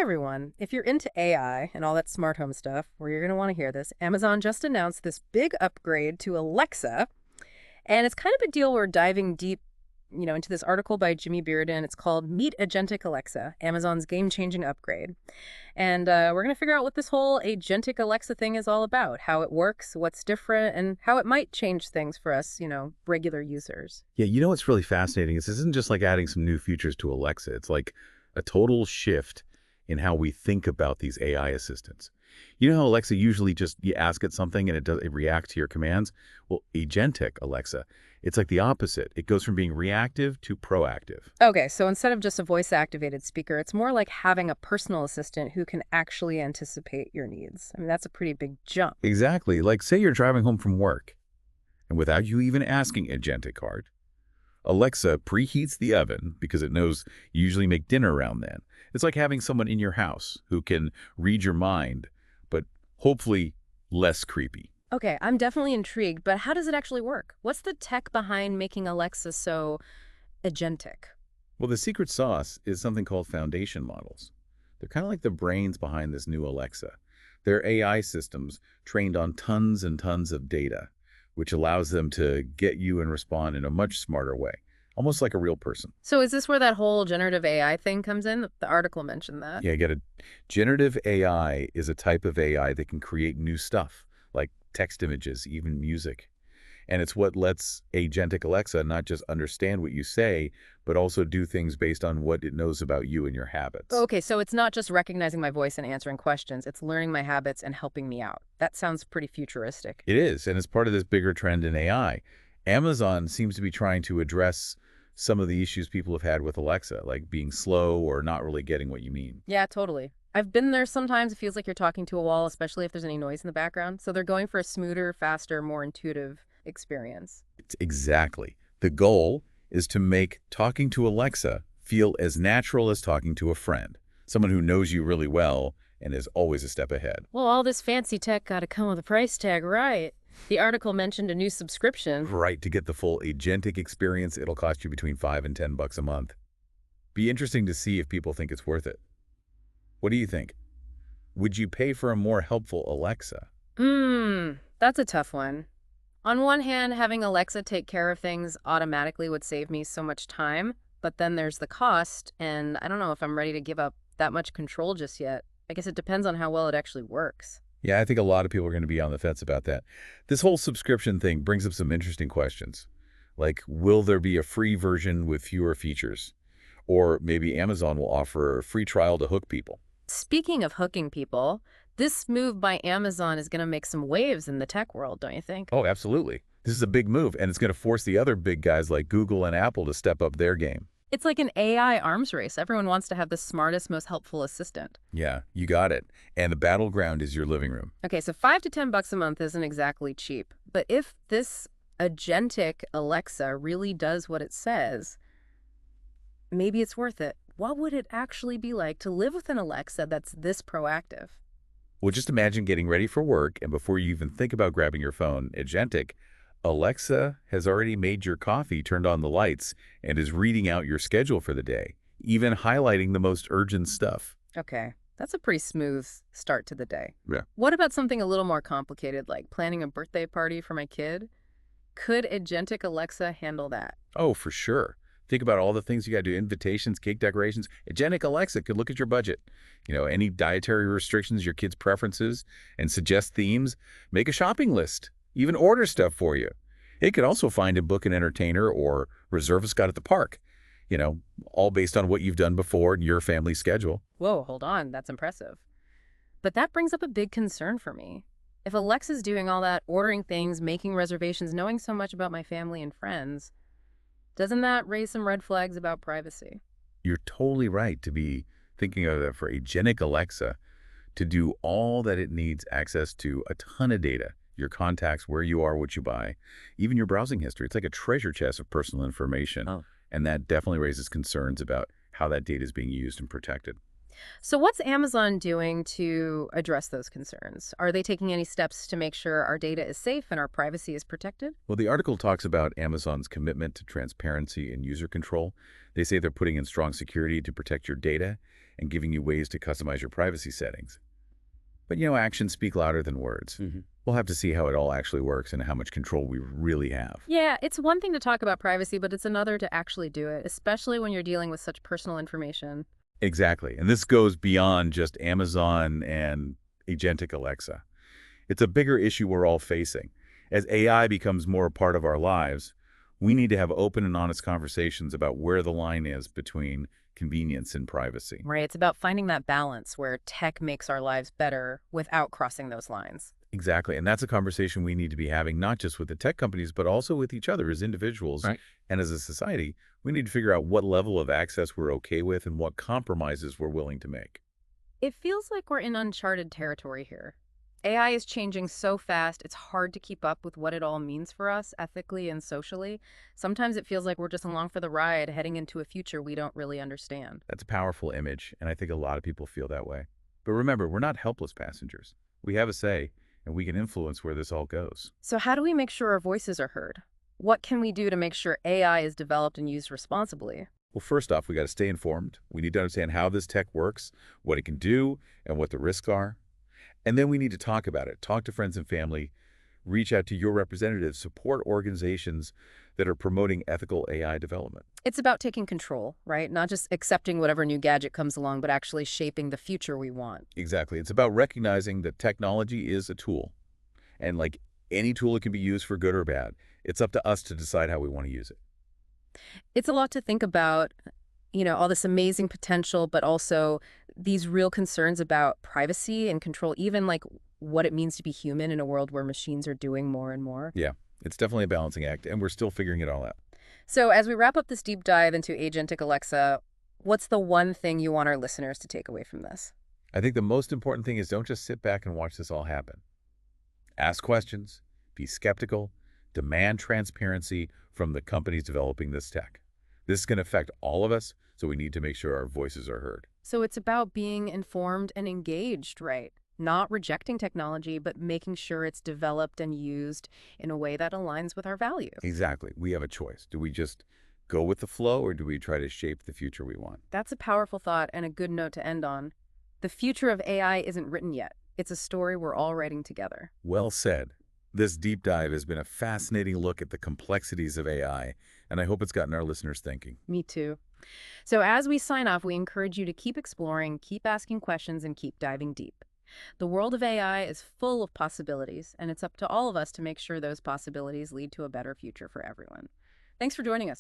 Hey everyone. If you're into AI and all that smart home stuff, where you're going to want to hear this, Amazon just announced this big upgrade to Alexa, and it's kind of a deal. We're diving deep, into this article by Jimmy Bearden. It's called Meet Agentic Alexa, Amazon's game-changing upgrade. And we're going to figure out what this whole Agentic Alexa thing is all about, how it works, what's different, and how it might change things for us, regular users. Yeah, you know what's really fascinating is this isn't just like adding some new features to Alexa. It's like a total shift in how we think about these AI assistants. You know how Alexa usually just you ask it something and it reacts to your commands? Well, Agentic Alexa, it's like the opposite. It goes from being reactive to proactive. Okay, so instead of just a voice-activated speaker, it's more like having a personal assistant who can actually anticipate your needs. I mean, that's a pretty big jump. Exactly. Like say you're driving home from work and without you even asking Agentic Card, Alexa preheats the oven because it knows you usually make dinner around then. It's like having someone in your house who can read your mind, but hopefully less creepy. Okay, I'm definitely intrigued, but how does it actually work? What's the tech behind making Alexa so agentic? Well, the secret sauce is something called foundation models. They're kind of like the brains behind this new Alexa. They're AI systems trained on tons and tons of data, which allows them to get you and respond in a much smarter way, almost like a real person. So is this where that whole generative AI thing comes in? The article mentioned that. Yeah, get it. Generative AI is a type of AI that can create new stuff, like text images, even music. And it's what lets Agentic Alexa not just understand what you say, but also do things based on what it knows about you and your habits. Okay, so it's not just recognizing my voice and answering questions, it's learning my habits and helping me out. That sounds pretty futuristic. It is, and it's part of this bigger trend in AI. Amazon seems to be trying to address some of the issues people have had with Alexa, like being slow or not really getting what you mean. Yeah, totally. I've been there sometimes. It feels like you're talking to a wall, especially if there's any noise in the background. So they're going for a smoother, faster, more intuitive experience. It's exactly. The goal is to make talking to Alexa feel as natural as talking to a friend, someone who knows you really well and is always a step ahead. Well, all this fancy tech got to come with a price tag, right? The article mentioned a new subscription. Right, to get the full agentic experience, it'll cost you between $5 and $10 a month. Be interesting to see if people think it's worth it. What do you think? Would you pay for a more helpful Alexa? That's a tough one. On one hand, having Alexa take care of things automatically would save me so much time, but then there's the cost, and I don't know if I'm ready to give up that much control just yet. I guess it depends on how well it actually works. Yeah, I think a lot of people are going to be on the fence about that. This whole subscription thing brings up some interesting questions. Like, will there be a free version with fewer features? Or maybe Amazon will offer a free trial to hook people. Speaking of hooking people, this move by Amazon is going to make some waves in the tech world, don't you think? Oh, absolutely. This is a big move, and it's going to force the other big guys like Google and Apple to step up their game. It's like an AI arms race. Everyone wants to have the smartest, most helpful assistant. Yeah, you got it. And the battleground is your living room. Okay, so $5 to $10 a month isn't exactly cheap. But if this agentic Alexa really does what it says, maybe it's worth it. What would it actually be like to live with an Alexa that's this proactive? Well, just imagine getting ready for work, and before you even think about grabbing your phone, Agentic, Alexa has already made your coffee, turned on the lights, and is reading out your schedule for the day, even highlighting the most urgent stuff. Okay, that's a pretty smooth start to the day. Yeah. What about something a little more complicated, like planning a birthday party for my kid? Could agentic Alexa handle that? Oh, for sure. Think about all the things you got to do, invitations, cake decorations. Agentic Alexa could look at your budget, any dietary restrictions, your kids' preferences, and suggest themes. Make a shopping list, even order stuff for you. It could also find and book an entertainer or reserve a spot at the park, all based on what you've done before in your family schedule. Whoa, hold on, that's impressive. But that brings up a big concern for me. If Alexa's doing all that, ordering things, making reservations, knowing so much about my family and friends, doesn't that raise some red flags about privacy? You're totally right to be thinking of that for Agentic Alexa to do all that it needs access to a ton of data, your contacts, where you are, what you buy, even your browsing history. It's like a treasure chest of personal information. Oh. And that definitely raises concerns about how that data is being used and protected. So what's Amazon doing to address those concerns? Are they taking any steps to make sure our data is safe and our privacy is protected? Well, the article talks about Amazon's commitment to transparency and user control. They say they're putting in strong security to protect your data and giving you ways to customize your privacy settings. But, actions speak louder than words. We'll have to see how it all actually works and how much control we really have. Yeah, it's one thing to talk about privacy, but it's another to actually do it, especially when you're dealing with such personal information. Exactly. And this goes beyond just Amazon and Agentic Alexa. It's a bigger issue we're all facing. As AI becomes more a part of our lives, we need to have open and honest conversations about where the line is between convenience and privacy. Right, it's about finding that balance where tech makes our lives better without crossing those lines. Exactly. And that's a conversation we need to be having, not just with the tech companies, but also with each other as individuals. Right. And as a society, we need to figure out what level of access we're okay with and what compromises we're willing to make. It feels like we're in uncharted territory here. AI is changing so fast, it's hard to keep up with what it all means for us, ethically and socially. Sometimes it feels like we're just along for the ride, heading into a future we don't really understand. That's a powerful image, and I think a lot of people feel that way. But remember, we're not helpless passengers. We have a say, and we can influence where this all goes. So how do we make sure our voices are heard? What can we do to make sure AI is developed and used responsibly? Well, first off, we got to stay informed. We need to understand how this tech works, what it can do, and what the risks are. And then we need to talk about it. Talk to friends and family. Reach out to your representatives. Support organizations that are promoting ethical AI development. It's about taking control, right? Not just accepting whatever new gadget comes along, but actually shaping the future we want. Exactly. It's about recognizing that technology is a tool. And like any tool, it can be used for good or bad. It's up to us to decide how we want to use it. It's a lot to think about, all this amazing potential, but also these real concerns about privacy and control, even like what it means to be human in a world where machines are doing more and more. Yeah, it's definitely a balancing act, and we're still figuring it all out. So as we wrap up this deep dive into Agentic Alexa, what's the one thing you want our listeners to take away from this? I think the most important thing is don't just sit back and watch this all happen. Ask questions, be skeptical, demand transparency from the companies developing this tech. This is going to affect all of us, so we need to make sure our voices are heard. So it's about being informed and engaged, right? Not rejecting technology, but making sure it's developed and used in a way that aligns with our values. Exactly. We have a choice. Do we just go with the flow, or do we try to shape the future we want? That's a powerful thought and a good note to end on. The future of AI isn't written yet. It's a story we're all writing together. Well said. This deep dive has been a fascinating look at the complexities of AI, and I hope it's gotten our listeners thinking. Me too. So as we sign off, we encourage you to keep exploring, keep asking questions, and keep diving deep. The world of AI is full of possibilities, and it's up to all of us to make sure those possibilities lead to a better future for everyone. Thanks for joining us.